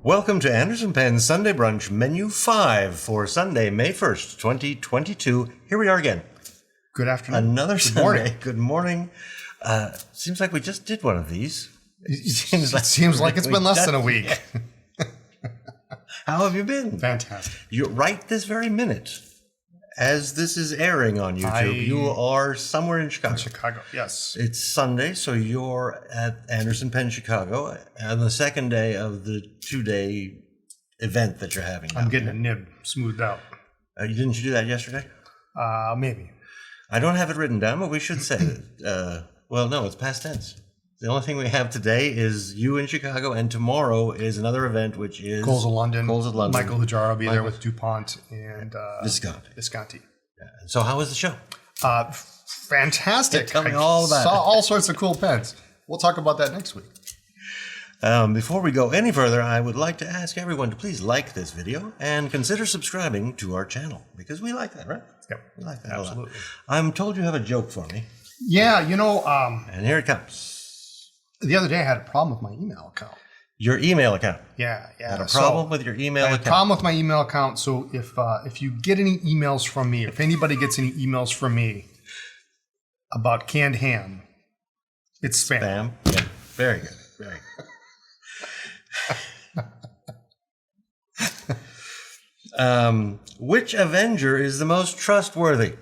Welcome to Anderson Penn's Sunday Brunch, Menu 5 for Sunday, May 1st, 2022. Here we are again. Good afternoon. Another Sunday. Morning. Good morning. Seems like we just did one of these. It seems like it's been less than a week. How have you been? Fantastic. You're right this very minute. As this is airing on YouTube, you are somewhere in Chicago. In Chicago, yes. It's Sunday, so you're at Anderson Penn, Chicago, on the second day of the 2-day event that you're having. I'm getting a nib smoothed out. Didn't you do that yesterday? Maybe. I don't have it written down, but we should say it. Well, no, it's past tense. The only thing we have today is you in Chicago, and tomorrow is another event, which is Coles of London. Michael Hujara will be there with Dupont and Visconti. Yeah. So how was the show? Fantastic. Tell me all about it. Saw all sorts of cool pens. We'll talk about that next week. Before we go any further, I would like to ask everyone to please like this video and consider subscribing to our channel, because we like that, right? Yep. We like that Absolutely. a lot. I'm told you have a joke for me. Yeah, and here it comes. The other day I had a problem with my email account. Your email account? Yeah. Had a problem with your email account? I had a problem with my email account, so if you get any emails from me, if anybody gets any emails from me about canned ham, it's spam. Spam? Yeah. Very good. Very good. Which Avenger is the most trustworthy?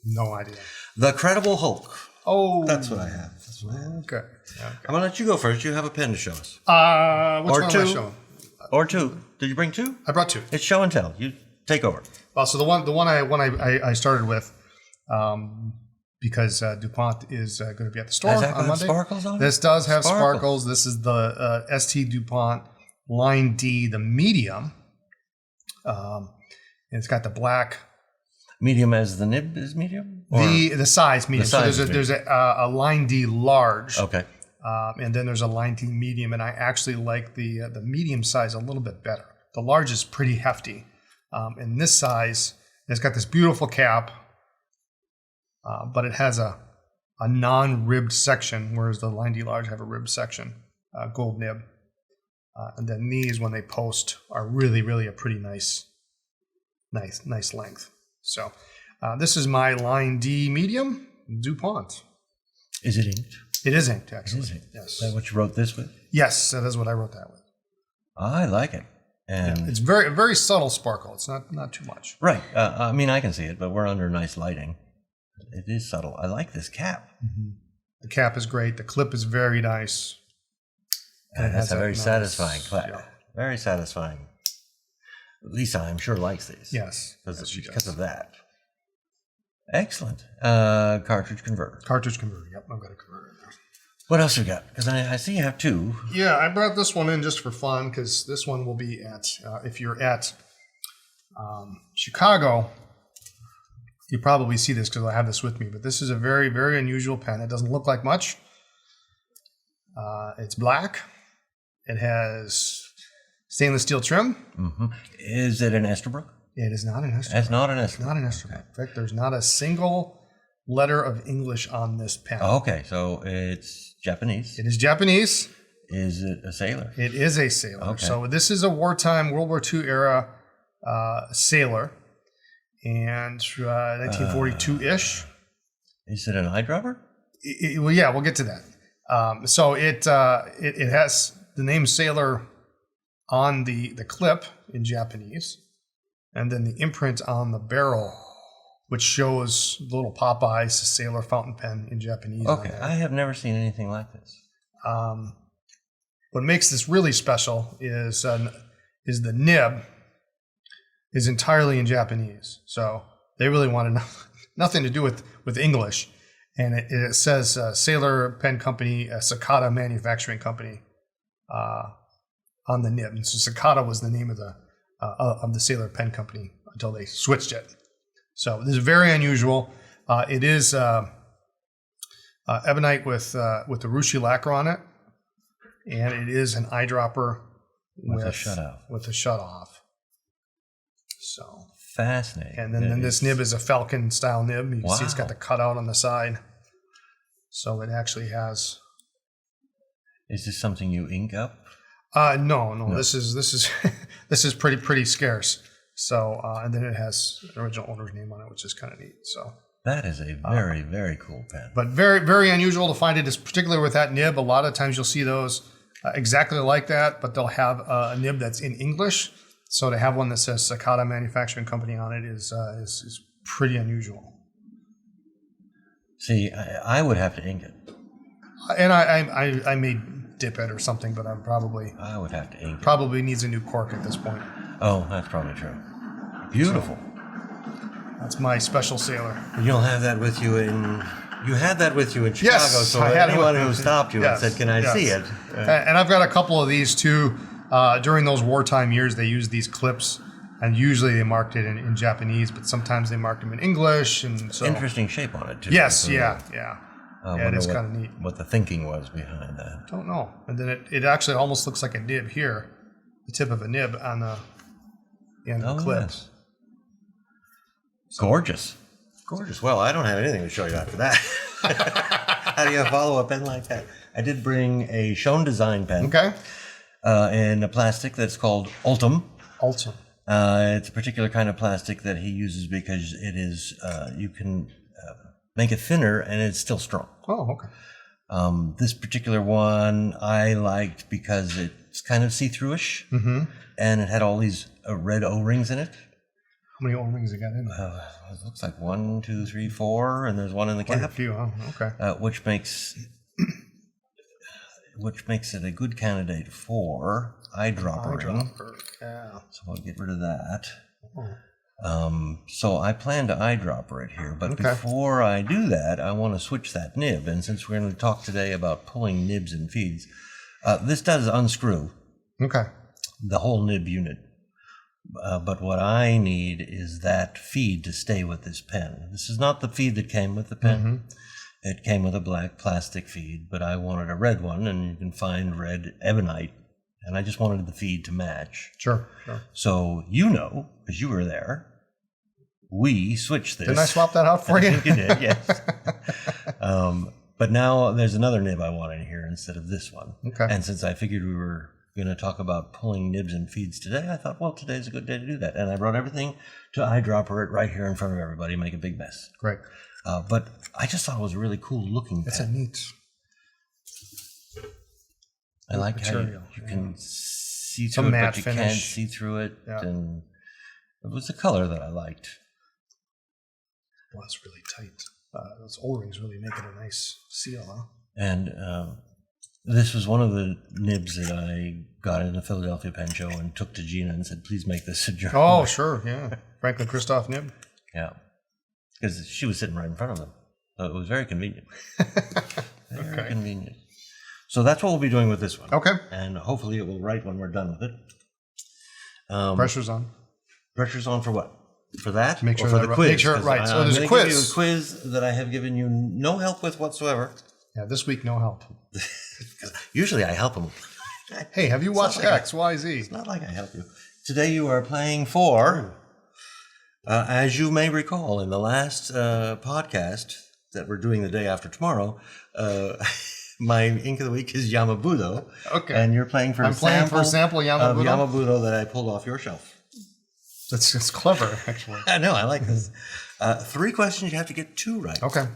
No idea. The Credible Hulk. Oh. That's what I have. Okay. I'm going to let you go first. You have a pen to show us. Which one am I showing? Or two. Did you bring two? I brought two. It's show and tell. You take over. Well, so the one I started with, because Dupont is going to be at the store on Monday. Sparkles on it? This does have sparkles. This is the ST Dupont Line D, the medium. And it's got the black. Medium as the nib is medium? The size medium. So there's a Line D large. Okay. And then there's a Line D medium, and I actually like the medium size a little bit better. The large is pretty hefty. And this size, it's got this beautiful cap, but it has a non-ribbed section, whereas the Line D large have a ribbed section, gold nib. And then these, when they post, are really, really a pretty nice length. So this is my Line D medium Dupont. Is it inked? It is inked, actually. It is inked. Yes. Is that what you wrote this with? Yes, that is what I wrote that with. I like it. And it's very, very subtle sparkle. It's not too much. Right. I mean, I can see it, but we're under nice lighting. It is subtle. I like this cap. Mm-hmm. The cap is great. The clip is very nice. And that's a very satisfying clip. Yeah. Very satisfying. Lisa, I'm sure, likes these. Yes. Because of that. Excellent. Cartridge converter. Cartridge converter. Yep, I've got a converter there. What else you got? Because I see you have two. Yeah, I brought this one in just for fun, because this one will be at, if you're at Chicago, you probably see this because I have this with me. But this is a very, very unusual pen. It doesn't look like much. It's black. It has stainless steel trim. Mm-hmm. Is it an Estabrook? It is not an Estabrook. It's not an Estabrook. It's not an Estabrook. In fact, there's not a single letter of English on this pen. Oh, okay, so it's Japanese. It is Japanese. Is it a sailor? It is a sailor. Okay. So this is a wartime World War II era sailor, and 1942-ish. Is it an eyedropper? Well, yeah, we'll get to that. So it has the name sailor on the clip in Japanese, and then the imprint on the barrel, which shows the little Popeyes sailor fountain pen in Japanese. Okay, I have never seen anything like this. What makes this really special is the nib is entirely in Japanese. So they really wanted nothing to do with English. And it says Sailor Pen Company, Sakata Manufacturing Company on the nib. And so Sakata was the name of the Sailor Pen Company until they switched it. So this is very unusual. It is ebonite with the rushi lacquer on it, and it is an eyedropper with a shutoff. With a shutoff. So fascinating. And then this nib is a Falcon style nib. You can see it's got the cutout on the side. So it actually has. Is this something you ink up? No. This is this is pretty scarce. So and then it has an original owner's name on it, which is kind of neat. So that is a very, very cool pen. But very, very unusual to find it, is particularly with that nib. A lot of times you'll see those exactly like that, but they'll have a nib that's in English. So to have one that says Sakata Manufacturing Company on it is pretty unusual. See, I would have to ink it. And I may dip it or something, but I would have to ink it. Probably needs a new cork at this point. Oh, that's probably true. Beautiful. So, that's my special sailor. You'll have that with you in... You had that with you in Chicago, yes, so anyone who stopped you and said, can I see it? And I've got a couple of these too. During those wartime years, they used these clips, and usually they marked it in Japanese, but sometimes they marked them in English. And so interesting shape on it too. Yes, yeah. It is kind of neat. What the thinking was behind that. Don't know. And then it actually almost looks like a nib here, the tip of a nib on the end of the clip. Yes. Gorgeous. Well, I don't have anything to show you after that. How do you follow a pen like that? I did bring a Schon design pen. Okay. In a plastic that's called Ultem. Ultem. It's a particular kind of plastic that he uses because it is, you can make it thinner and it's still strong. Oh, okay. This particular one I liked because it's kind of see-through-ish, and it had all these red O-rings in it. How many O-rings you got in there? It looks like 1, 2, 3, 4, and there's one in the cap. Quite a few, oh, okay. Which makes it a good candidate for eyedroppering. Yeah. So I'll get rid of that. So I plan to eyedropper it here, but before I do that, I want to switch that nib. And since we're going to talk today about pulling nibs and feeds, this does unscrew the whole nib unit. But what I need is that feed to stay with this pen. This is not the feed that came with the pen. It came with a black plastic feed, but I wanted a red one, and you can find red ebonite, and I just wanted the feed to match. Sure. So you know, because you were there, we switched this. Didn't I swap that out for you? I think you did, yes. But now there's another nib I want in here instead of this one. Okay. And since I figured we were going to talk about pulling nibs and feeds today, I thought, well, today's a good day to do that. And I brought everything to eyedropper it right here in front of everybody, make a big mess. Great. But I just thought it was a really cool looking pen. It's a neat. I like material. How you can see through it, but you can't see through it. Yeah. And it was the color that I liked. Well, it's really tight. Those O-rings really make it a nice seal, huh? And this was one of the nibs that I got in the Philadelphia Pen Show and took to Gina and said, please make this a journal. Oh, sure, yeah. Franklin Christoph nib. Yeah. Because she was sitting right in front of them. So it was very convenient. Very convenient. So that's what we'll be doing with this one. Okay. And hopefully it will write when we're done with it. Pressure's on. Pressure's on for what? For that? Make sure or for the quiz? Make sure it writes. There's a quiz. Give you a quiz that I have given you no help with whatsoever. Yeah, this week, no help. Usually I help them. Hey, have you watched X, Y, Z? It's not like I help you. Today you are playing for, as you may recall, in the last podcast that we're doing the day after tomorrow, my ink of the week is Yamabudo. Okay. And you're playing for a sample Yamabudo. Of Yamabudo that I pulled off your shelf. That's clever, actually. I know, I like this. 3 questions, you have to get 2 right. Okay.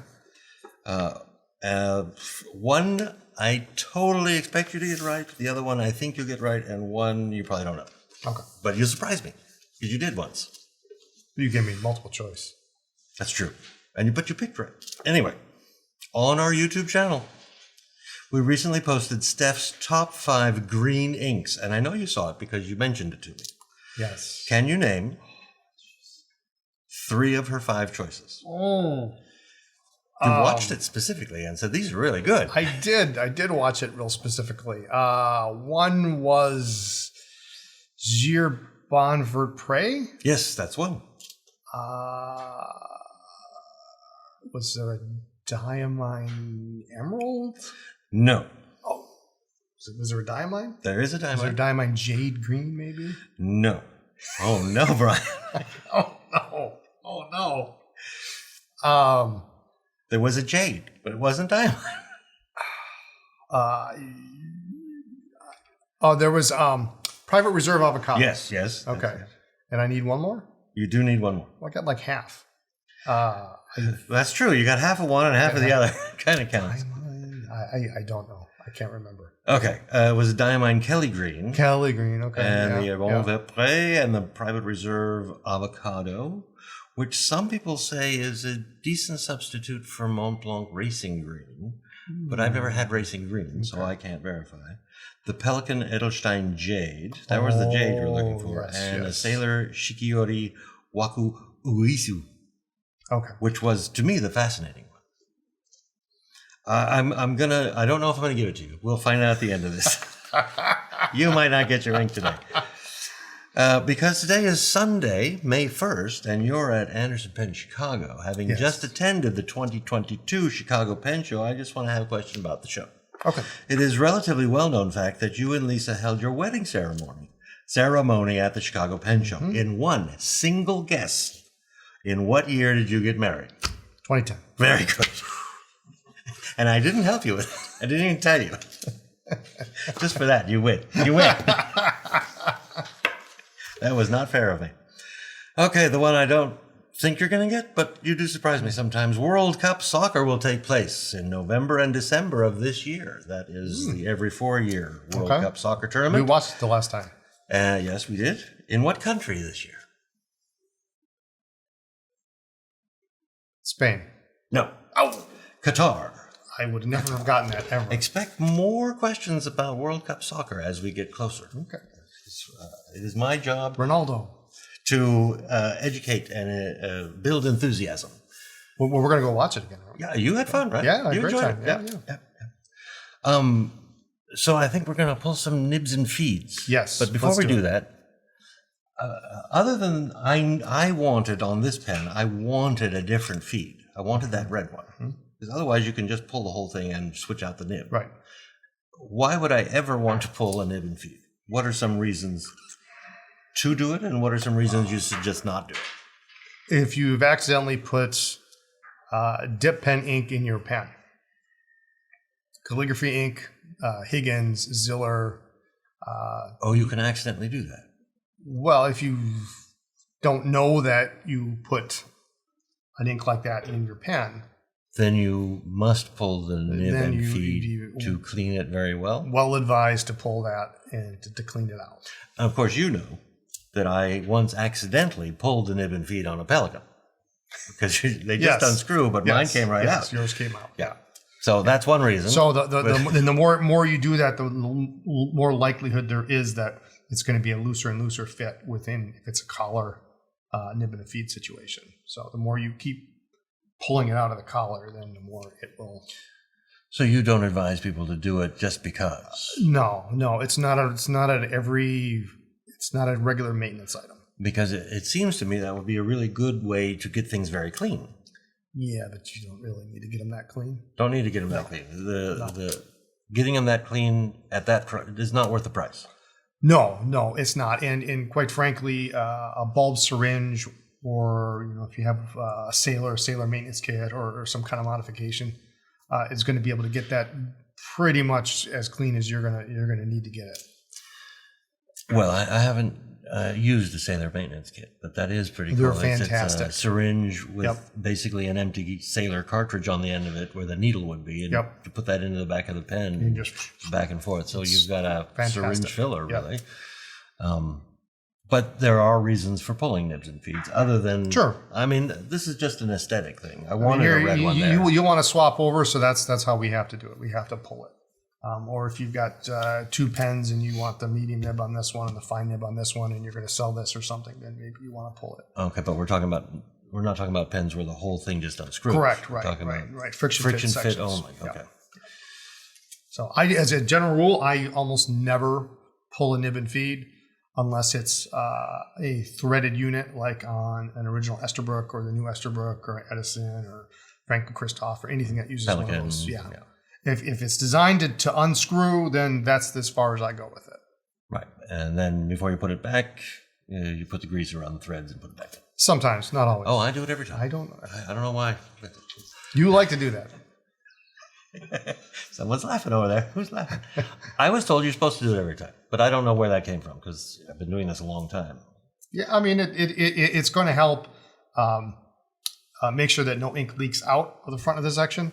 One, I totally expect you to get right. The other one, I think you'll get right. And one, you probably don't know. Okay. But you surprised me, because you did once. You gave me multiple choice. That's true. But you picked right. Anyway, on our YouTube channel, we recently posted Steph's top 5 green inks. And I know you saw it because you mentioned it to me. Yes. Can you name 3 of her 5 choices? Oh. You watched it specifically and said, these are really good. I did watch it real specifically. One was Gier Bon Verprey. Yes, that's one. Was there a Diamine Emerald? No. Oh. Was there a Diamine? There is a Diamine. Was there a Diamine Jade Green, maybe? No. Oh, no, Brian. Oh, no. Oh, no. There was a Jade, but it wasn't Diamine. Oh, there was Private Reserve avocado. Yes. Okay. And I need one more? You do need one more. Well, I got like half. That's true. You got half of one and half of the other. Kind of counts. I don't know. I can't remember. Okay. It was a Diamine Kelly Green. Kelly Green, okay. And the Bon Vepre and the Private Reserve avocado, which some people say is a decent substitute for Mont Blanc Racing Green. But I've never had Racing Green, so I can't verify. The Pelican Edelstein Jade. That was the jade you're looking for. Yes, and a Sailor Shikiori Waku Uisu. Okay. Which was, to me, the fascinating one. I don't know if I'm going to give it to you. We'll find out at the end of this. You might not get your ink today. Because today is Sunday, May 1st, and you're at Anderson Pen Chicago. Having just attended the 2022 Chicago Pen Show, I just want to have a question about the show. Okay. It is relatively well-known fact that you and Lisa held your wedding ceremony at the Chicago Pen Show. In one single guess, in what year did you get married? 2010. Very good. And I didn't help you with it. I didn't even tell you. Just for that, you win. You win. That was not fair of me. Okay, the one I don't think you're going to get, but you do surprise me sometimes. World Cup soccer will take place in November and December of this year. That is the every 4-year World Cup soccer tournament. We watched it the last time. Yes, we did. In what country this year? Spain. No. Oh, Qatar. I would never have gotten that ever. Expect more questions about World Cup soccer as we get closer. Okay. It is my job Ronaldo to educate and build enthusiasm. Well, we're going to go watch it again. Right? Yeah, you had fun, right? Yeah, I had you a great enjoyed time. it. Yeah. So I think we're going to pull some nibs and feeds. Yes. But before we do that, other than I wanted on this pen, I wanted a different feed. I wanted that red one. Because otherwise you can just pull the whole thing and switch out the nib. Right. Why would I ever want to pull a nib and feed? What are some reasons to do it, and what are some reasons you should just not do it? If you've accidentally put dip pen ink in your pen, calligraphy ink, Higgins, Ziller. You can accidentally do that. Well, if you don't know that you put an ink like that in your pen, then you must pull the nib and feed to clean it very well. Well advised to pull that and to clean it out. Of course, you know that I once accidentally pulled the nib and feed on a Pelican because they just unscrew, but mine came right out. Yours came out. Yeah. So that's one reason. So the more you do that, the more likelihood there is that it's going to be a looser and looser fit within if it's a collar nib and a feed situation. So the more you keep pulling it out of the collar, then the more it will. So you don't advise people to do it just because? No, it's not a regular maintenance item. Because it seems to me that would be a really good way to get things very clean. Yeah, but you don't really need to get them that clean. Don't need to get them that clean. The getting them that clean at that price is not worth the price. No, it's not. And quite frankly, a bulb syringe, or if you have a sailor maintenance kit or some kind of modification, is going to be able to get that pretty much as clean as you're gonna need to get it. Well, I haven't used a sailor maintenance kit, but that is pretty They're cool. fantastic. It's a syringe with basically an empty sailor cartridge on the end of it where the needle would be, and you put that into the back of the pen and just back and forth. So you've got a syringe filler, really. But there are reasons for pulling nibs and feeds other than... Sure. I mean, this is just an aesthetic thing. I wanted a red one there. You want to swap over, so that's how we have to do it. We have to pull it. Or if you've got two pens and you want the medium nib on this one and the fine nib on this one, and you're going to sell this or something, then maybe you want to pull it. Okay, but we're not talking about pens where the whole thing just unscrews. Correct, right. Friction fit. Oh my, okay. So as a general rule, I almost never pull a nib and feed unless it's a threaded unit like on an original Esterbrook or the new Esterbrook or Edison or Franklin Christoph or anything that uses Pelican, one of those. Yeah. If it's designed to unscrew, then that's as far as I go with it. Right. And then before you put it back, you put the grease around the threads and put it back in. Sometimes, not always. Oh, I do it every time. I don't know why. You like to do that. Someone's laughing over there. Who's laughing? I was told you're supposed to do it every time, but I don't know where that came from because I've been doing this a long time. Yeah, I mean, it's going to help make sure that no ink leaks out of the front of the section.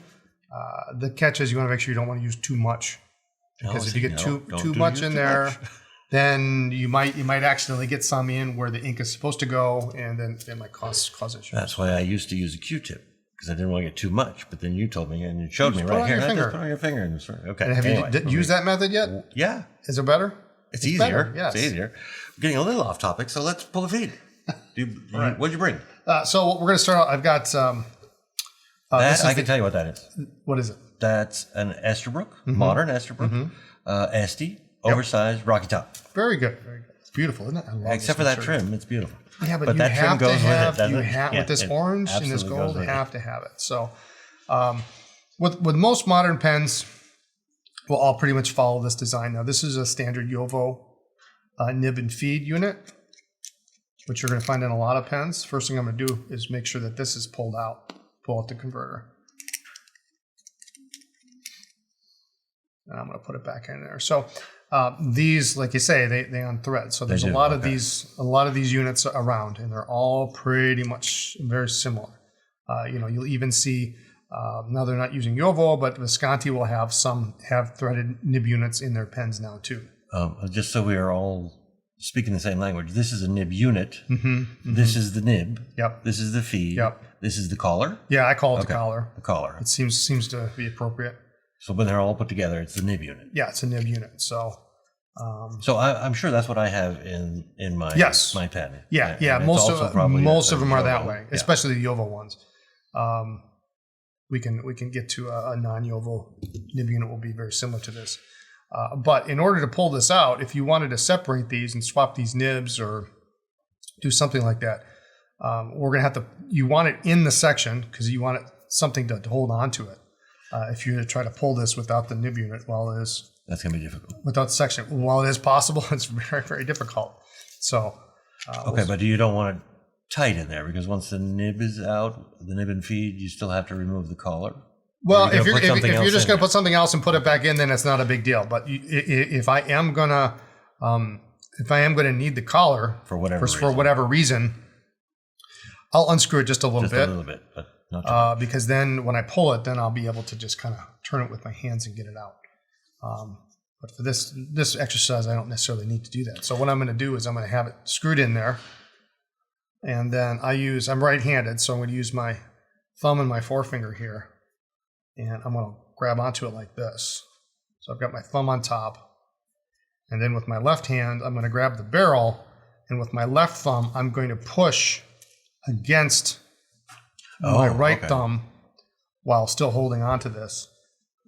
The catch is you want to make sure you don't want to use too much, because if you get too much in there, then you might accidentally get some in where the ink is supposed to go, and then it might cause issues. That's why I used to use a Q-tip, because I didn't want to get too much. But then you told me, and you showed me right here. Just put on your finger. Okay. And have you used that method yet? Yeah. Is it better? It's easier. Better, yes. It's easier. We're getting a little off topic, so let's pull a feed. Right. What'd you bring? So we're going to start out. I've got... that I can tell you what that is. What is it? That's an Esterbrook, modern Esterbrook, Esty, oversized Rocky Top. Very good. Very good. It's beautiful, isn't it? I love Except for that trim, it's beautiful. Yeah, but that trim goes with it. With this orange and this gold, you have to have it. So with most modern pens, we'll all pretty much follow this design. Now, this is a standard Jowo nib and feed unit, which you're going to find in a lot of pens. First thing I'm going to do is make sure that this is pulled out. Pull out the converter. And I'm going to put it back in there. So these, like you say, they unthread. So there's a lot of these units around, and they're all pretty much very similar. You'll even see now they're not using Jowo, but Visconti will have threaded nib units in their pens now too. Just so we are all speaking the same language, this is a nib unit. This is the nib. Yep. This is the feed. Yep. This is the collar. Yeah, I call it the collar. The collar. It seems to be appropriate. So when they're all put together, it's the nib unit. Yeah, it's a nib unit. So, I'm sure that's what I have in my my pen. Yeah. Most of them are that way, especially the Jowo ones. We can get to a non-Jowo nib unit will be very similar to this. But in order to pull this out, if you wanted to separate these and swap these nibs or do something like that, we're going to have to. You want it in the section because you want something to hold on to it. If you try to pull this without the nib unit, that's going to be difficult. Without the section, while it is possible, it's very, very difficult. So, but you don't want it tight in there because once the nib is out, the nib and feed, you still have to remove the collar. Well, if you're just going to put something else and put it back in, then it's not a big deal. But if I am going to need the collar for whatever reason, I'll unscrew it just a little bit, but not too much. Because then when I pull it, then I'll be able to just kind of turn it with my hands and get it out. But for this exercise, I don't necessarily need to do that. So what I'm going to do is I'm going to have it screwed in there, and then I'm right-handed, so I'm going to use my thumb and my forefinger here, and I'm going to grab onto it like this. So I've got my thumb on top, and then with my left hand, I'm going to grab the barrel, and with my left thumb, I'm going to push against my right thumb while still holding onto this.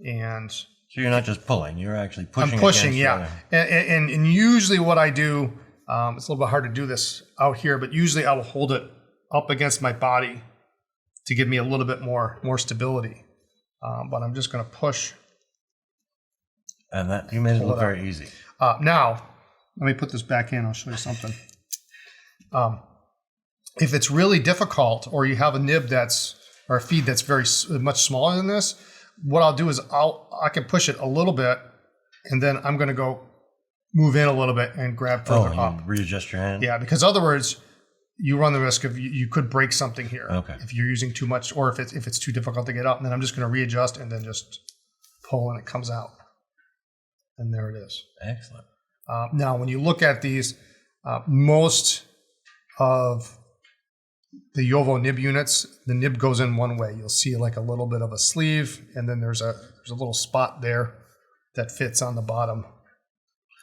And so you're not just pulling, you're actually pushing. I'm pushing, yeah. And usually what I do, it's a little bit hard to do this out here, but usually I will hold it up against my body to give me a little bit more stability. But I'm just going to push. And that you made it look very easy. Now, let me put this back in. I'll show you something. If it's really difficult, or you have a nib or a feed that's very much smaller than this, what I'll do is I can push it a little bit, and then I'm going to go move in a little bit and grab further up. Readjust your hand. Yeah, because otherwise you run the risk of you could break something here. Okay. If you're using too much, or if it's too difficult to get up, and then I'm just going to readjust and then just pull and it comes out, and there it is. Excellent. Now, when you look at these, most of the Jowo nib units, the nib goes in one way. You'll see like a little bit of a sleeve, and then there's a little spot there that fits on the bottom,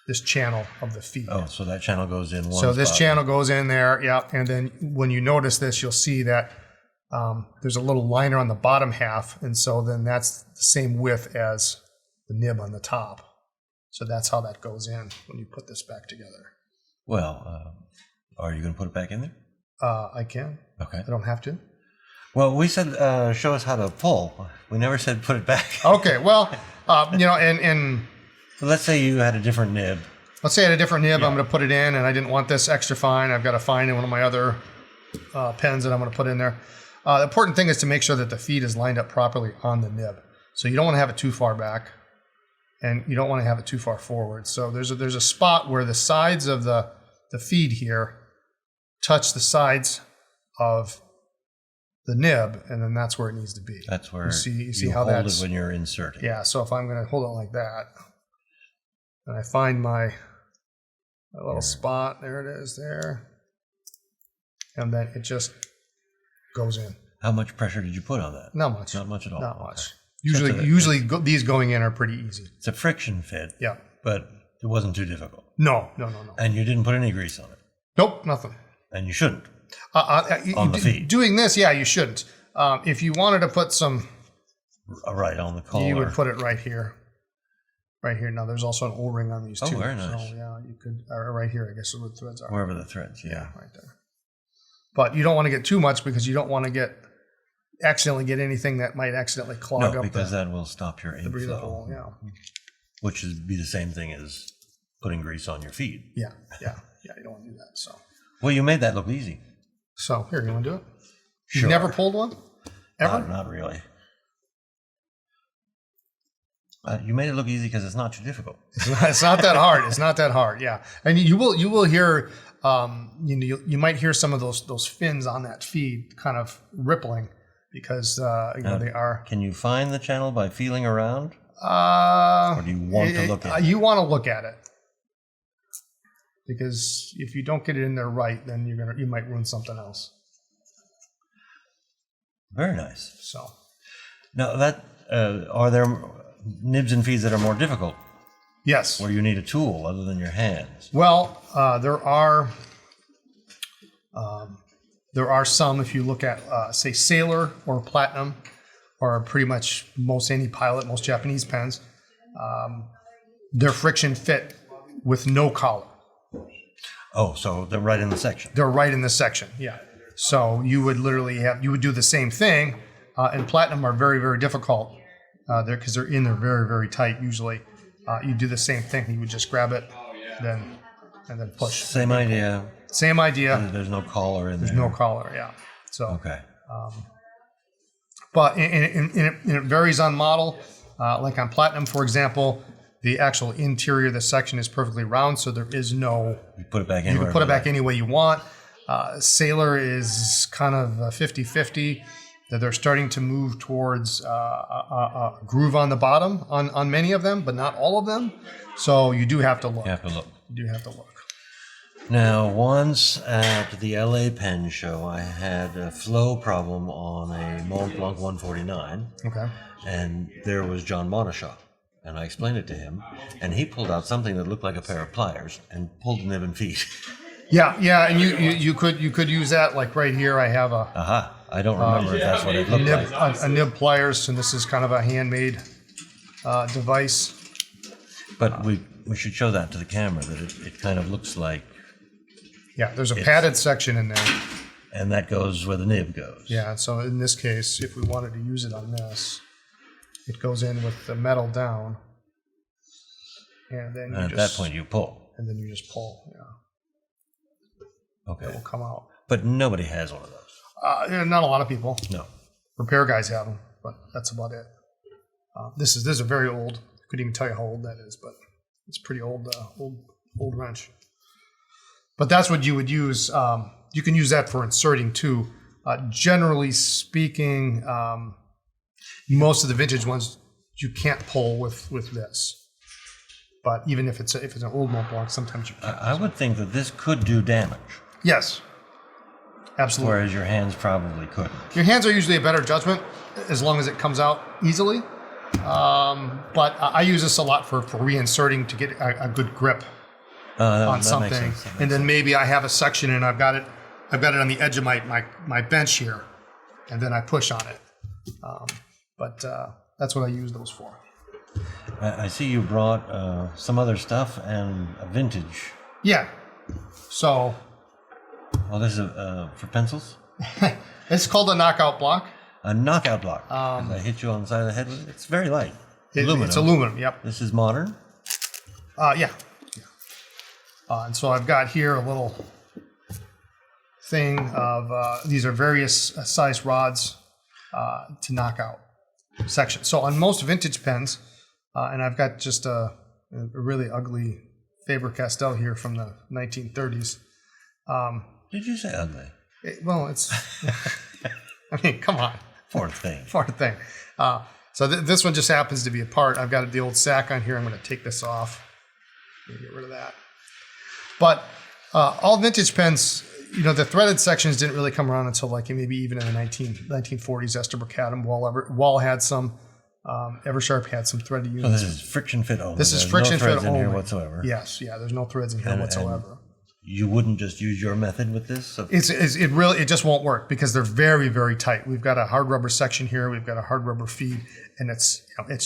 this channel of the feed. Oh, so that channel goes in one So this channel goes in there, yeah. And then when you notice this, you'll see that there's a little liner on the bottom half, and so then that's the same width as the nib on the top. So that's how that goes in when you put this back together. Well, are you going to put it back in there? I can. Okay. I don't have to. Well, we said show us how to pull. We never said put it back. Okay. Well, and so let's say you had a different nib. Let's say I had a different nib. Yeah. I'm going to put it in, and I didn't want this extra fine. I've got a fine in one of my other pens that I'm going to put in there. The important thing is to make sure that the feed is lined up properly on the nib. So you don't want to have it too far back, and you don't want to have it too far forward. So there's a spot where the sides of the feed here touch the sides of the nib, and then that's where it needs to be. That's where you see how hold that's it when you're inserting. Yeah. So if I'm going to hold it like that, and I find my little spot, there it is, there, and then it just goes in. How much pressure did you put on that? Not much. Not much at all. Not much. Usually these going in are pretty easy. It's a friction fit. Yeah. But it wasn't too difficult. No. And you didn't put any grease on it. Nope, nothing. And you shouldn't. On the feed. Doing this, yeah, you shouldn't. If you wanted to put some... Right, on the collar. You would put it right here. Right here. Now, there's also an O-ring on these too. Oh, very nice. So, yeah, you could... right here, I guess, where the threads are. Wherever the threads, yeah. Right there. But you don't want to get too much because you don't want to accidentally get anything that might accidentally clog up because that will stop your ink flow. Yeah. Which would be the same thing as putting grease on your feed. Yeah. You don't want to do that. So. Well, you made that look easy. So here, you want to do it? Sure. You've never pulled one? Ever? Not really. You made it look easy because it's not too difficult. It's not that hard. It's not that hard. Yeah, and you will hear. You might hear some of those fins on that feed kind of rippling because they are. Can you find the channel by feeling around? Or do you want to look at it? You want to look at it because if you don't get it in there right, then you might ruin something else. Very nice. So now are there nibs and feeds that are more difficult? Yes. Where you need a tool other than your hands? Well, there are some. If you look at say Sailor or Platinum, or pretty much most Japanese pens, they're friction fit with no collar. Oh, so they're right in the section. They're right in the section. Yeah. So you would do the same thing, and Platinum are very, very difficult because they're in there very, very tight. Usually, you do the same thing. You would just grab it, and then push. Same idea. Same idea. There's no collar in there. There's no collar. Yeah. So okay. But it varies on model. Like on Platinum, for example, the actual interior of the section is perfectly round, so there is no. You put it back in. You can put it back any way you want. Sailor is kind of 50-50. That they're starting to move towards a groove on the bottom on many of them, but not all of them. So you do have to look. You have to look. You do have to look. Now, once at the LA Pen Show, I had a flow problem on a Mont Blanc 149. Okay. And there was John Monishaw. And I explained it to him, and he pulled out something that looked like a pair of pliers and pulled the nib and feed. Yeah, and you could use that. Like right here, I have a. I don't remember if that's what it looked like. A nib pliers, and this is kind of a handmade device. But we should show that to the camera, that it kind of looks like. Yeah, there's a padded section in there. And that goes where the nib goes. Yeah, so in this case, if we wanted to use it on this, it goes in with the metal down. And then at that point you pull. And then you just pull, Okay. It will come out. But nobody has one of those. Not a lot of people. No. Repair guys have them, but that's about it. This is a very old. I couldn't even tell you how old that is, but it's pretty old wrench. But that's what you would use. You can use that for inserting too. Generally speaking, most of the vintage ones you can't pull with this. But even if it's an old Mont Blanc, sometimes you can. I would think that this could do damage. Yes. Absolutely. Whereas your hands probably couldn't. Your hands are usually a better judgment as long as it comes out easily. But I use this a lot for reinserting to get a good grip on something. Makes sense. And then maybe I have a section and I've got it on the edge of my bench here, and then I push on it. But that's what I use those for. I see you brought some other stuff and a vintage. Yeah. So. Well, this is for pencils? It's called a knockout block. A knockout block. I hit you on the side of the head with it. It's very light. Aluminum. It's aluminum, yep. This is modern? Yeah. And so I've got here a little thing of, these are various size rods to knock out. section. So on most vintage pens, and I've got just a really ugly Faber-Castell here from the 1930s. Did you say ugly? It's, I mean, come on. Fourth thing. So this one just happens to be a part. I've got the old sack on here. I'm going to take this off and get rid of that. But all vintage pens, the threaded sections didn't really come around until like maybe even in the 1940s. Esterbrook had them. Wall had some. Eversharp had some threaded units. So this is friction fit only. This is friction fit only. No threads in here whatsoever. Yes, yeah. There's no threads in here whatsoever. And you wouldn't just use your method with this? So It just won't work because they're very, very tight. We've got a hard rubber section here. We've got a hard rubber feed, and it's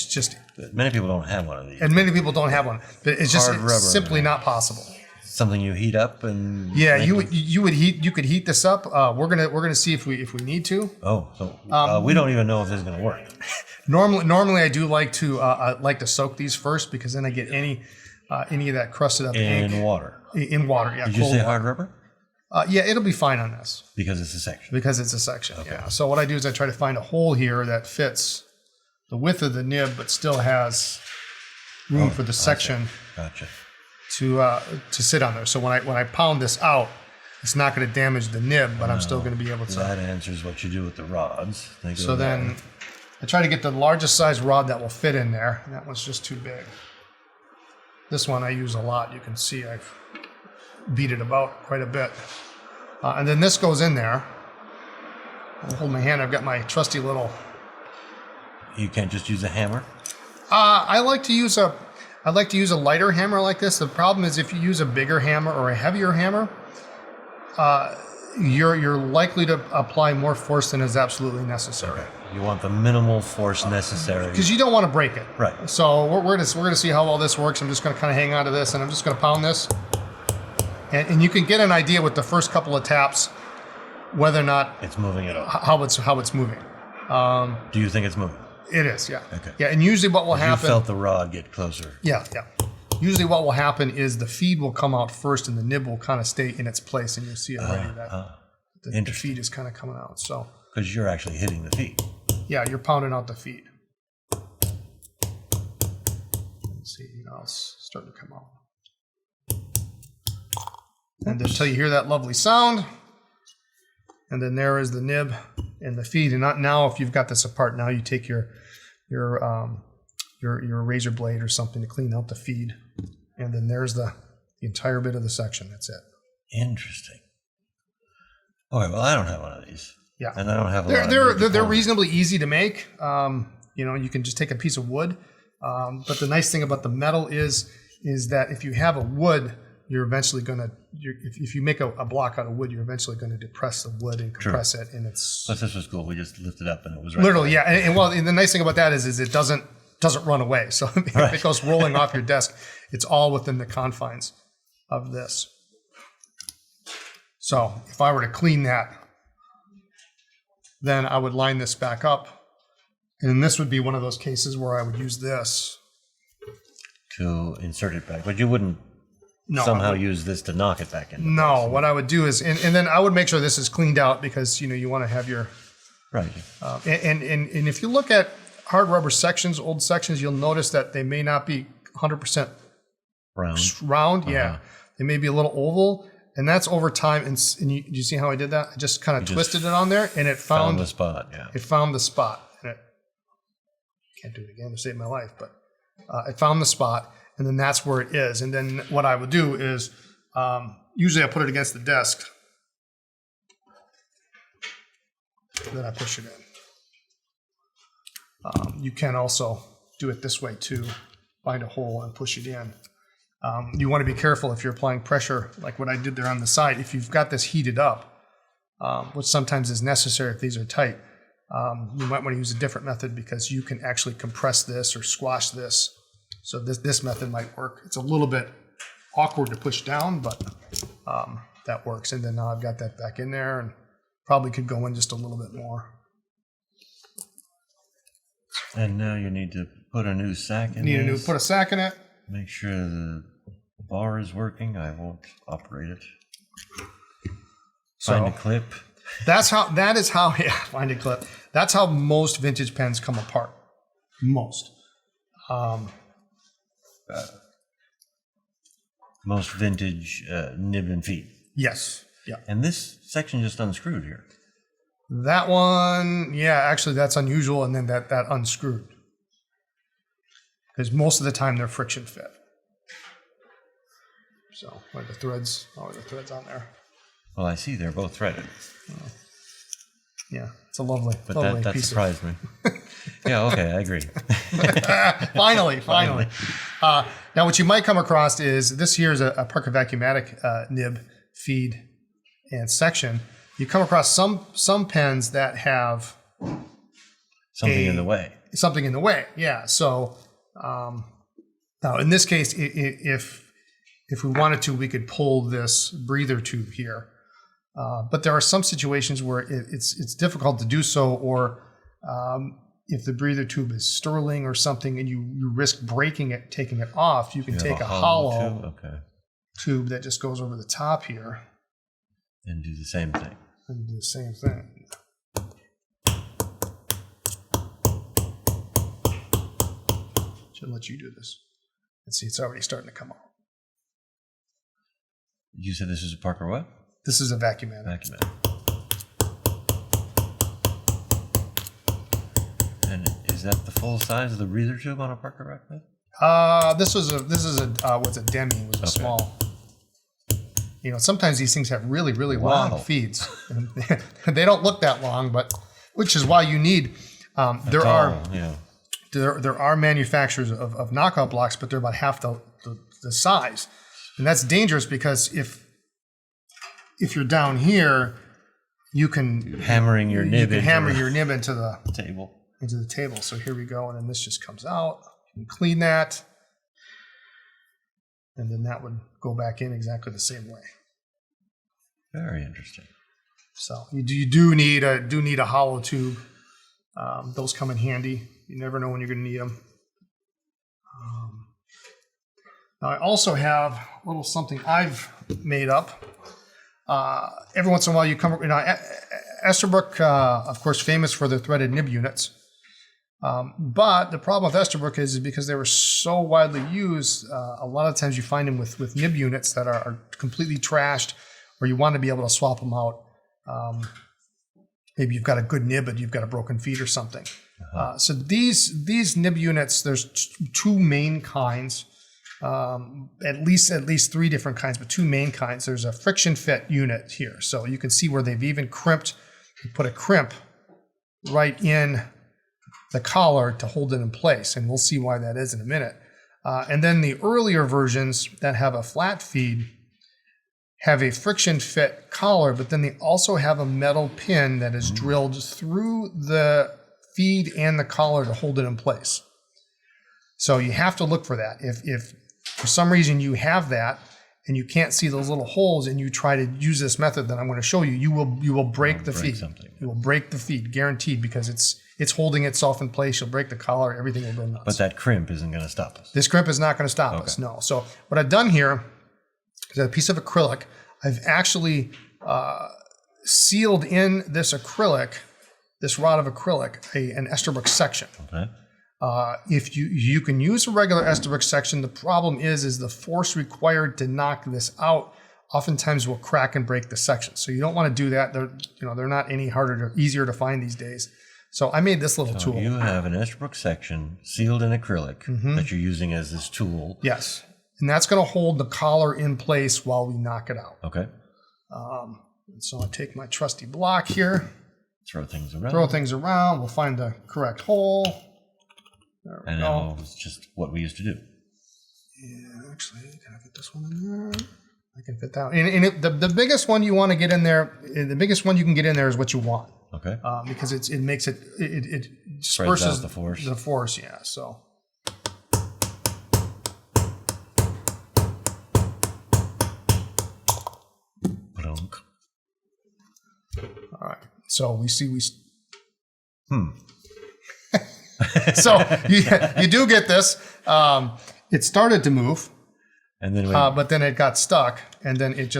just. Many people don't have one of these. And many people don't have one, but it's simply not possible. Something you heat up and. Yeah, you could heat this up. We're gonna see if we need to. Oh, so we don't even know if this is gonna work. Normally I do like to soak these first because then I get any of that crusted up ink in water. In water, yeah. Did you say hard rubber? Yeah, it'll be fine on this. Because it's a section. Okay. Yeah. So what I do is I try to find a hole here that fits the width of the nib, but still has room for the section. Gotcha. To sit on there. So when I pound this out, it's not going to damage the nib, but I'm still going to be able to. That answers what you do with the rods. So then I try to get the largest size rod that will fit in there. And that one's just too big. This one I use a lot. You can see I've beat it about quite a bit. And then this goes in there. I'll hold my hand. I've got my trusty little. You can't just use a hammer? I like to use a lighter hammer like this. The problem is if you use a bigger hammer or a heavier hammer, you're likely to apply more force than is absolutely necessary. Okay. You want the minimal force necessary because you don't want to break it. Right. So we're gonna see how all this works. I'm just gonna kind of hang on to this, and I'm just gonna pound this, and you can get an idea with the first couple of taps whether or not it's moving at all. How it's moving. Do you think it's moving? It is, yeah. Okay. Yeah, and usually what will happen. You felt the rod get closer. Yeah. Usually what will happen is the feed will come out first and the nib will kind of stay in its place, and you'll see already that the feed is kind of coming out. So because you're actually hitting the feed. Yeah, you're pounding out the feed. Let's see, it's starting to come out. And until you hear that lovely sound, and then there is the nib and the feed. And now, if you've got this apart, now you take your razor blade or something to clean out the feed, and then there's the entire bit of the section. That's it. Interesting. Okay, well, I don't have one of these. Yeah, and I don't have. They're reasonably easy to make. You can just take a piece of wood. But the nice thing about the metal is that if you have a wood, you're eventually going to. If you make a block out of wood, you're eventually going to depress the wood and compress it, and it's. But this was cool. We just lifted up and it was right literally there. Yeah. And the nice thing about that is it doesn't run away. So if it goes rolling off your desk, it's all within the confines of this. So if I were to clean that, then I would line this back up. And this would be one of those cases where I would use this to insert it back. But you wouldn't somehow use this to knock it back in. No, what I would do is, and then I would make sure this is cleaned out because, you want to have your... Right. And if you look at hard rubber sections, old sections, you'll notice that they may not be 100% round. Yeah. They may be a little oval. And that's over time. And you see how I did that? I just kind of twisted it on there, and it found the spot. Yeah, it found the spot. And it can't do it again to save my life, but it found the spot, and then that's where it is. And then what I would do is usually I put it against the desk, then I push it in. You can also do it this way too. Find a hole and push it in. You want to be careful if you're applying pressure, like what I did there on the side. If you've got this heated up, which sometimes is necessary if these are tight, you might want to use a different method because you can actually compress this or squash this. So this method might work. It's a little bit awkward to push down, but that works. And then now I've got that back in there, and probably could go in just a little bit more. And now you need to put a new sack in. Put a sack in it. Make sure the bar is working. I won't operate it. Find a clip. Find a clip. That's how most vintage pens come apart. Most. Most vintage nib and feed. Yes. Yeah. And this section just unscrewed here. That one, yeah, actually that's unusual, and then that unscrewed. Because most of the time they're friction fit. So, where the threads, the threads on there. Well, I see they're both threaded. Yeah, it's a lovely, but lovely that piece surprised me. Yeah, okay, I agree. Finally. Now, what you might come across is this here is a Parker Vacuumatic nib feed and section. You come across some pens that have something in the way. Something in the way, yeah. So now in this case, if we wanted to, we could pull this breather tube here. But there are some situations where it's difficult to do so, or if the breather tube is sterling or something and you risk breaking it, taking it off, you can take a hollow tube that just goes over the top here. And do the same thing. Should let you do this. Let's see, it's already starting to come out. You said this is a Parker what? This is a Vacuumatic. And is that the full size of the breather tube on a Parker Vacuumatic? This is a what's a Demi? It was a small. You know, sometimes these things have really, really long feeds. They don't look that long, but which is why you need. There are manufacturers of knockout blocks, but they're about half the size, and that's dangerous because if you're down here, you can hammer your nib into the table. So here we go, and then this just comes out. You can clean that. And then that would go back in exactly the same way. Very interesting. So you do need a hollow tube. Those come in handy. You never know when you're going to need them. Now I also have a little something I've made up. Every once in a while you come. Esterbrook, of course, famous for their threaded nib units. But the problem with Esterbrook is because they were so widely used, a lot of times you find them with nib units that are completely trashed, or you want to be able to swap them out. Maybe you've got a good nib, but you've got a broken feed or something. So these nib units, there's two main kinds, at least three different kinds, but two main kinds. There's a friction fit unit here. So you can see where they've even crimped, you put a crimp right in the collar to hold it in place, and we'll see why that is in a minute. And then the earlier versions that have a flat feed have a friction fit collar, but then they also have a metal pin that is drilled through the feed and the collar to hold it in place. So you have to look for that. If for some reason you have that and you can't see those little holes and you try to use this method that I'm going to show you, you will break the feed. You will break the feed, guaranteed, because it's holding itself in place. You'll break the collar, everything will go nuts. But that crimp isn't going to stop us. This crimp is not going to stop us, no. So what I've done here is a piece of acrylic. I've actually sealed in this acrylic, this rod of acrylic, an Esterbrook section. Okay. If you can use a regular Esterbrook section, the problem is the force required to knock this out oftentimes will crack and break the section. So you don't want to do that. They're not any easier to find these days. So I made this little tool. You have an Esterbrook section sealed in acrylic that you're using as this tool. Yes. And that's going to hold the collar in place while we knock it out. Okay. And so I take my trusty block here. Throw things around. We'll find the correct hole. There we go. Now it's just what we used to do. Yeah, actually, can I get this one in there? I can fit that. And the biggest one you want to get in there, the biggest one you can get in there is what you want. Okay. Because it makes it disperses out the force. The force, yeah. So. All right. So we see So you do get this. It started to move, and then but then it got stuck, and then it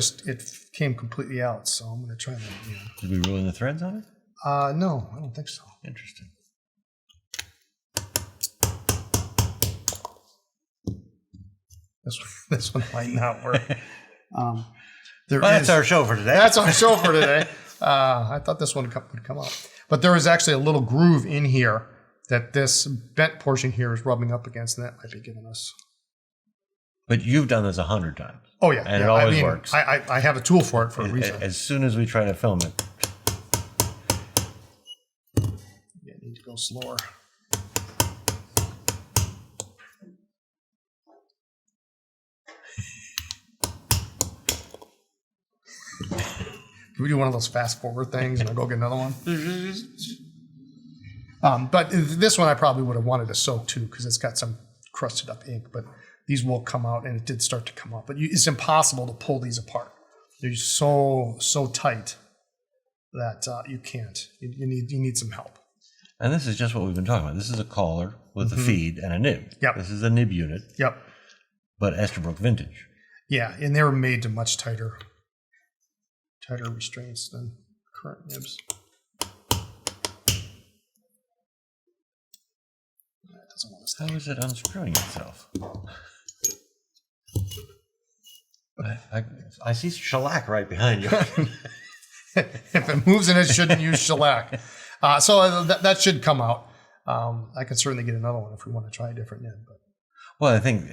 came completely out. So I'm going to try that again. Did we ruin the threads on it? No, I don't think so. Interesting. This one might not work. That's our show for today. That's our show for today. I thought this one would come out. But there is actually a little groove in here that this bent portion here is rubbing up against, and that might be giving us. But you've done this 100 times. Oh, yeah. And it always works. I have a tool for it for a reason. As soon as we try to film it. Yeah, need to go slower. Can we do one of those fast forward things and I'll go get another one? But this one I probably would have wanted to soak too because it's got some crusted up ink, but these will come out, and it did start to come out. But it's impossible to pull these apart. They're so tight that you can't. You need some help. And this is just what we've been talking about. This is a collar with a feed and a nib. Yep. This is a nib unit. Yep. But Esterbrook vintage. Yeah, and they were made to much tighter restraints than current nibs. That doesn't want to stay. How is it unscrewing itself? I see shellac right behind you. If it moves in it, shouldn't use shellac. So that should come out. I could certainly get another one if we want to try a different nib. But. Well, I think,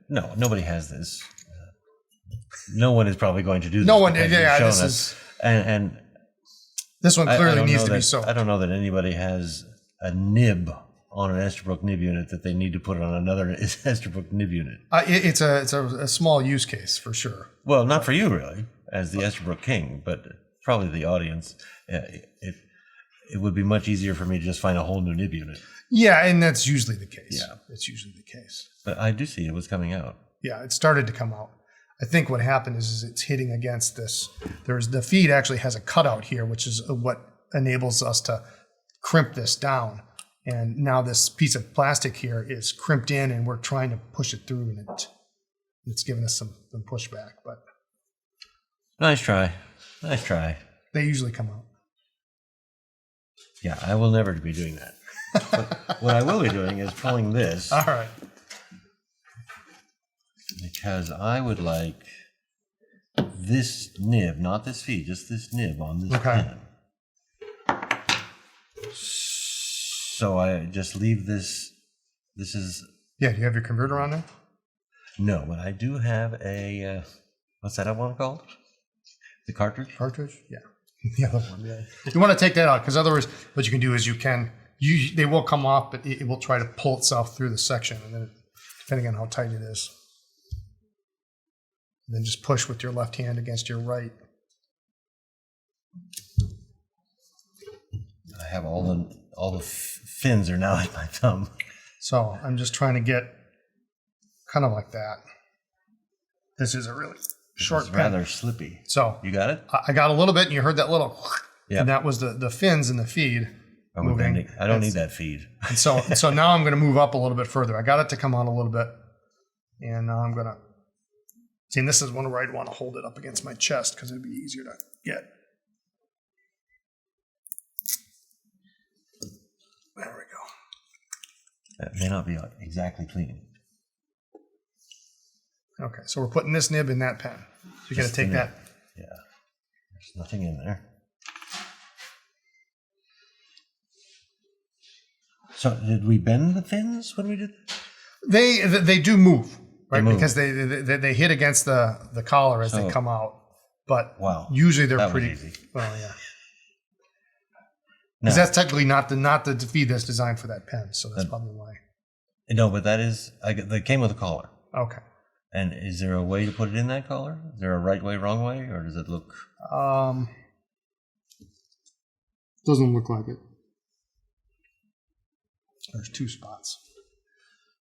no, nobody has this. No one is probably going to do this. No one, yeah, this is. And this one clearly needs to be soaked. I don't know that anybody has a nib on an Esterbrook nib unit that they need to put it on another Esterbrook nib unit. It's a small use case for sure. Well, not for you really, as the Esterbrook king, but probably the audience. It would be much easier for me to just find a whole new nib unit. Yeah, and that's usually the case. Yeah, it's usually the case. But I do see it was coming out. Yeah, it started to come out. I think what happened is it's hitting against this. The feed actually has a cutout here, which is what enables us to crimp this down. And now this piece of plastic here is crimped in, and we're trying to push it through, and it's giving us some pushback. But nice try. They usually come out. Yeah, I will never be doing that. What I will be doing is pulling this. All right. Because I would like this nib, not this feed, just this nib on this pen. So I just leave this. This is. Yeah, do you have your converter on there? No, but I do have a. What's that one called? The cartridge? Cartridge? Yeah. The other one, yeah. You want to take that out because otherwise, what you can do is they will come off, but it will try to pull itself through the section, and then depending on how tight it is. And then just push with your left hand against your right. I have all the fins are now at my thumb. So I'm just trying to get kind of like that. This is a really short pen. Rather slippy. So you got it? I got a little bit, and you heard that little. Yeah. And that was the fins in the feed moving. I don't need that feed. And so now I'm going to move up a little bit further. I got it to come on a little bit, and now I'm going to. See, and this is one where I'd want to hold it up against my chest because it'd be easier to get. There we go. That may not be exactly clean. Okay, so we're putting this nib in that pen. So you're going to take that. Yeah. There's nothing in there. So did we bend the fins when we did that? They do move. Right, because they hit against the collar as they come out, but usually they're pretty. Easy. Well, yeah, because that's technically not the feed that's designed for that pen, so that's probably why. No, but they came with a collar. Okay. And is there a way to put it in that collar? Is there a right way, wrong way, or does it look? Doesn't look like it. There's two spots.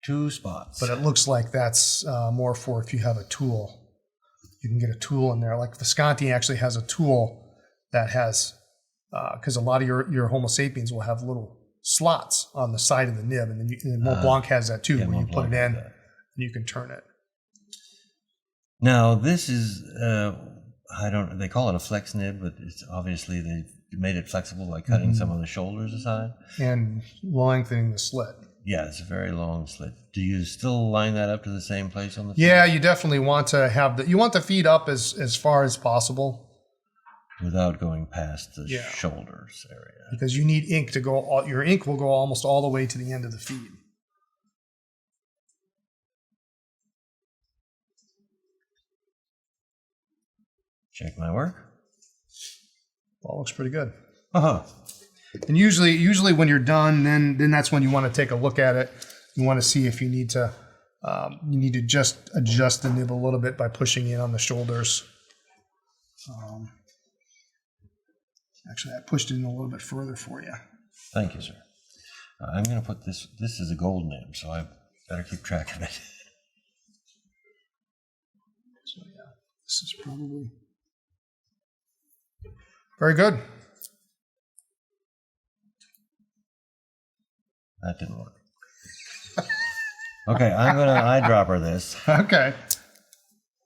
But it looks like that's more for if you have a tool. You can get a tool in there. Like Visconti actually has a tool that has, because a lot of your Homo sapiens will have little slots on the side of the nib, and then Mont Blanc has that too, where you put it in and you can turn it. Now this is, they call it a flex nib, but it's obviously they made it flexible by cutting some of the shoulders aside. And lengthening the slit. Yeah, it's a very long slit. Do you still line that up to the same place on the feed? Yeah, you definitely want to have you want the feed up as far as possible. Without going past the shoulders area. Because you need ink to go, your ink will go almost all the way to the end of the feed. Check my work. Well, looks pretty good. Uh-huh. And usually when you're done, then that's when you want to take a look at it. You want to see if you need to just adjust the nib a little bit by pushing in on the shoulders. Actually, I pushed it in a little bit further for you. Thank you, sir. I'm going to put this is a gold nib, so I better keep track of it. So yeah, this is probably very good. That didn't work. Okay, I'm going to eyedropper this. Okay.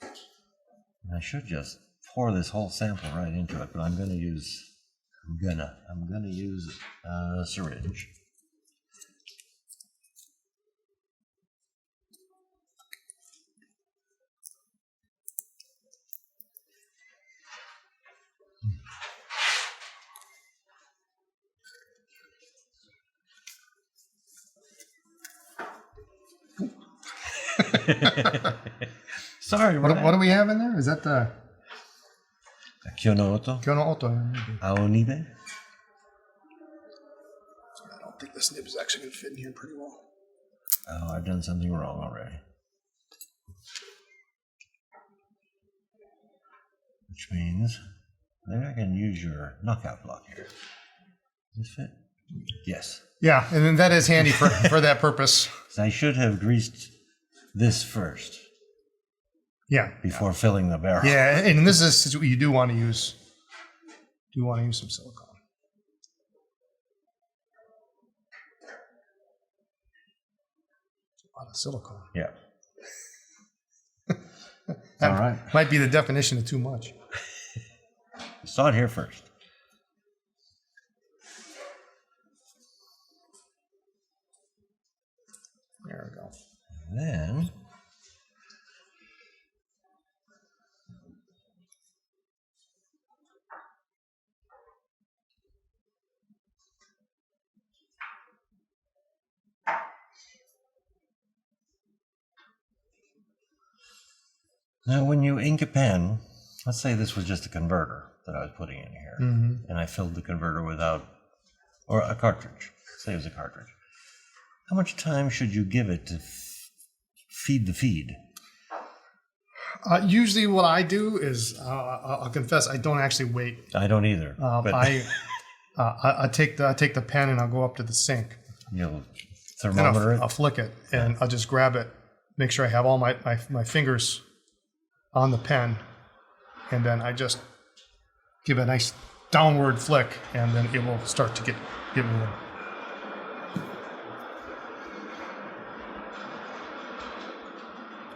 I should just pour this whole sample right into it, but I'm going to use a syringe. Sorry, what do we have in there? Is that the Kyono Oto? Aonibe? I don't think this nib is actually going to fit in here pretty well. Oh, I've done something wrong already. Which means maybe I can use your knockout block here. Does this fit? Yes. Yeah, and then that is handy for that purpose. So I should have greased this first. Yeah. Before filling the barrel. Yeah, and this is you do want to use some silicone. A lot of silicone. Yeah. That all right. Might be the definition of too much. Saw it here first. There we go. And then now, when you ink a pen, let's say this was just a converter that I was putting in here, and I filled the converter or a cartridge. Say it was a cartridge. How much time should you give it to feed the feed? Usually what I do is, I'll confess, I don't actually wait. I don't either. But I take the pen and I'll go up to the sink. You'll thermometer it? I'll flick it and I'll just grab it, make sure I have all my fingers on the pen, and then I just give a nice downward flick, and then it will start to get me in.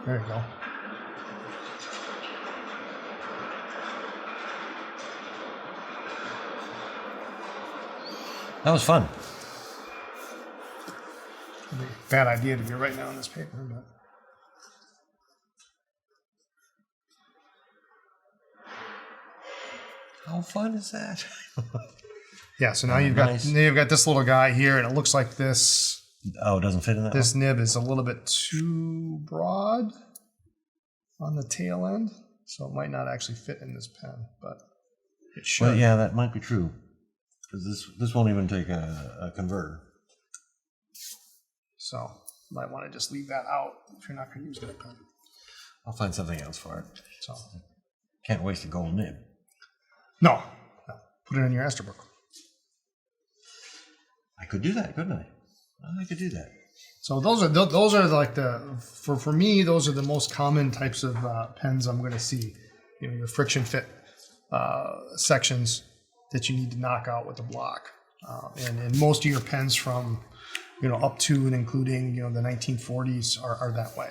There you go. That was fun. It'd be a bad idea to be writing down this paper, but. How fun is that? Yeah, so now you've got this little guy here, and it looks like this. Oh, it doesn't fit in that This nib is a little bit too broad on the tail end, so it might not actually fit in this pen, but it should. Well, yeah, that might be true, because this won't even take a converter. So you might want to just leave that out if you're not going to use that pen. I'll find something else for it. So can't waste a gold nib. No. Put it in your Eyedropper. I could do that, couldn't I? I could do that. So those are like for me, those are the most common types of pens I'm going to see. You know, your friction fit sections that you need to knock out with the block, and most of your pens from up to and including the 1940s are that way.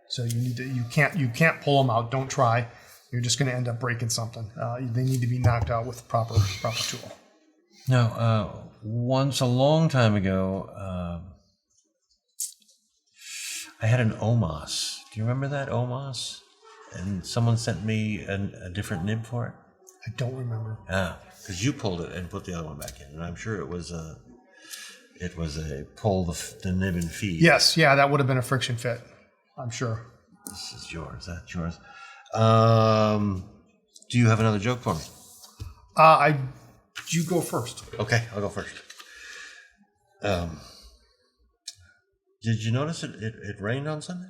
So you can't pull them out. Don't try. You're just going to end up breaking something. They need to be knocked out with the proper tool. Now, once a long time ago, I had an Omos. Do you remember that Omos? And someone sent me a different nib for it. I don't remember. Ah, because you pulled it and put the other one back in, and I'm sure it was a pull the nib and feed. Yes, yeah, that would have been a friction fit. I'm sure. This is yours. That's yours. Do you have another joke for me? You go first. Okay, I'll go first. Did you notice it rained on Sunday?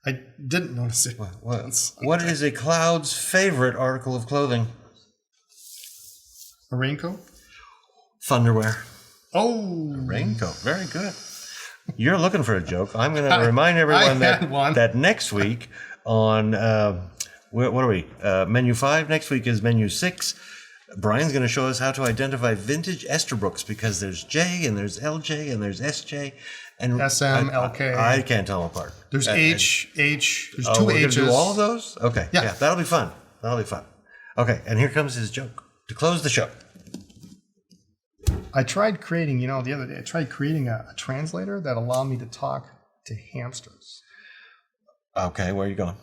I didn't notice it. What is a cloud's favorite article of clothing? A raincoat? Thunderwear. Oh. A raincoat. Very good. You're looking for a joke. I'm going to remind everyone that next week on, what are we? Menu 5. Next week is menu 6. Brian's going to show us how to identify vintage Esterbrookes because there's J and there's LJ and there's SJ and SM, LK. I can't tell them apart. There's H. There's two we're H's. Gonna do all of those? Okay. Yeah. That'll be fun. Okay. And here comes his joke to close the show. I tried creating, the other day, a translator that allowed me to talk to hamsters. Okay. Where are you going?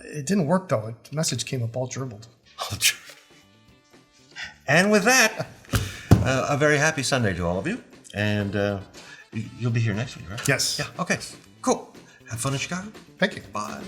It didn't work though. The message came up all gerbled. And with that, a very happy Sunday to all of you. And you'll be here next week, right? Yes. Yeah. Okay. Cool. Have fun in Chicago. Thank you. Bye.